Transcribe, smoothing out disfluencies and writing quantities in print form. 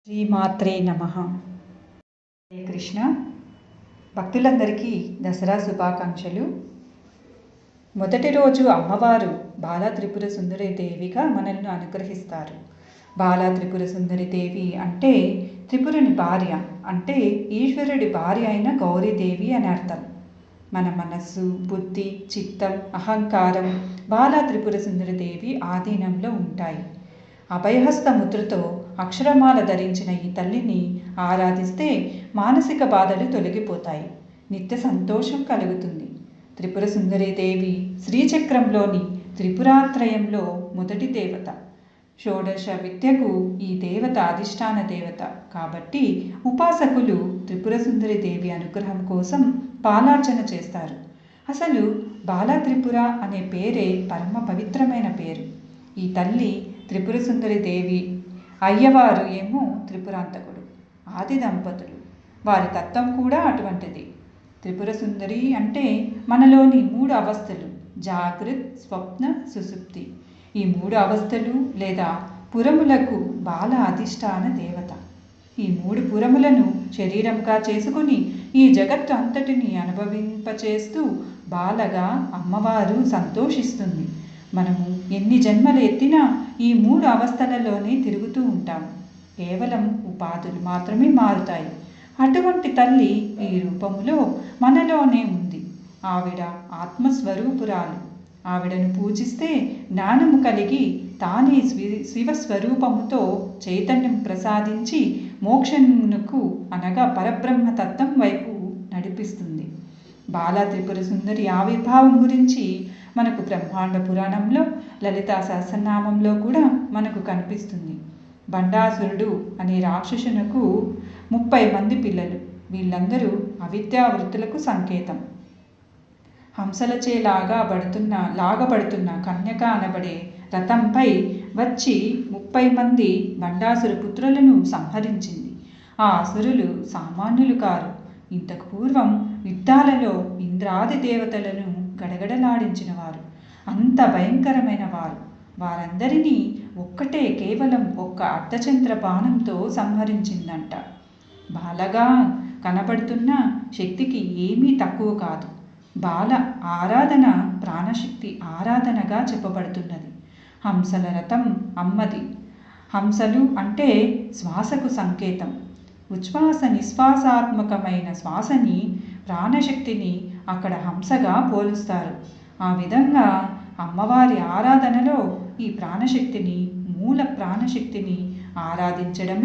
శ్రీమాత్రే నమః. హరే కృష్ణ. భక్తులందరికీ దసరా శుభాకాంక్షలు. మొదటి రోజు అమ్మవారు బాలా త్రిపుర సుందరి దేవిగా మనల్ని అనుగ్రహిస్తారు. బాలా త్రిపుర సుందరి దేవి అంటే త్రిపురుని భార్య, అంటే ఈశ్వరుడి భార్య అయిన గౌరీదేవి అని అర్థం. మన మనస్సు, బుద్ధి, చిత్తం, అహంకారం బాలా త్రిపుర సుందరి దేవి ఆధీనంలో ఉంటాయి. అభయహస్త ముద్రతో అక్షరమాల ధరించిన ఈ తల్లిని ఆరాధిస్తే మానసిక బాధలు తొలగిపోతాయి, నిత్య సంతోషం కలుగుతుంది. త్రిపుర సుందరి దేవి శ్రీచక్రంలోని త్రిపురాత్రయంలో మొదటి దేవత. షోడశ విద్యకు ఈ దేవత అధిష్టాన దేవత కాబట్టి ఉపాసకులు త్రిపుర సుందరి దేవి అనుగ్రహం కోసం పాలార్చన చేస్తారు. అసలు బాలా త్రిపుర అనే పేరే పరమ పవిత్రమైన పేరు. ఈ తల్లి త్రిపుర సుందరి దేవి, అయ్యవారు ఏమో త్రిపురాంతకుడు, ఆది దంపతులు. వారి తత్వం కూడా అటువంటిది. త్రిపుర సుందరి అంటే మనలోని 3 అవస్థలు, జాగృత్, స్వప్న, సుషుప్తి. ఈ 3 అవస్థలు లేదా పురములకు బాల అధిష్టాన దేవత. ఈ 3 పురములను శరీరంగా చేసుకుని ఈ జగత్తు అంతటిని అనుభవింపచేస్తూ బాలగా అమ్మవారు సంతోషిస్తుంది. మనము ఎన్ని జన్మలు ఎత్తినా ఈ 3 అవస్థలలోనే తిరుగుతూ ఉంటాము. కేవలం ఉపాధులు మాత్రమే మారుతాయి. అటువంటి తల్లి ఈ రూపములో మనలోనే ఉంది. ఆవిడ ఆత్మస్వరూపురాలు. ఆవిడను పూజిస్తే జ్ఞానము కలిగి తానే శివస్వరూపముతో చైతన్యం ప్రసాదించి మోక్షమునకు అనగా పరబ్రహ్మతత్వం వైపు నడిపిస్తుంది. బాలా త్రిపుర సుందరి ఆవిర్భావం గురించి మనకు బ్రహ్మాండ పురాణంలో, లలితా సహస్రనామంలో కూడా మనకు కనిపిస్తుంది. బండాసురుడు అనే రాక్షసునకు 30 మంది పిల్లలు. వీళ్ళందరూ అవిద్యావృత్తులకు సంకేతం. హంసలచే లాగబడుతున్న కన్యక అనబడే రథంపై వచ్చి 30 మంది బండాసురు పుత్రులను సంహరించింది. ఆ అసురులు సామాన్యులు కారు. ఇంతకు పూర్వం యుద్ధాలలో ఇంద్రాది దేవతలను గడగడలాడించిన వారు, అంత భయంకరమైన వారు. వారందరినీ కేవలం ఒక్క అర్ధచంద్ర బాణంతో సంహరించిందంట. బాలగా కనబడుతున్న శక్తికి ఏమీ తక్కువ కాదు. బాల ఆరాధన ప్రాణశక్తి ఆరాధనగా చెప్పబడుతున్నది. హంసల రథం అమ్మది. హంసలు అంటే శ్వాసకు సంకేతం. ఉచ్ఛ్వాస నిశ్వాసాత్మకమైన శ్వాసని, ప్రాణశక్తిని అక్కడ హంసగా పోలుస్తారు. ఆ విధంగా అమ్మవారి ఆరాధనలో ఈ ప్రాణశక్తిని, మూల ప్రాణశక్తిని ఆరాధించడమే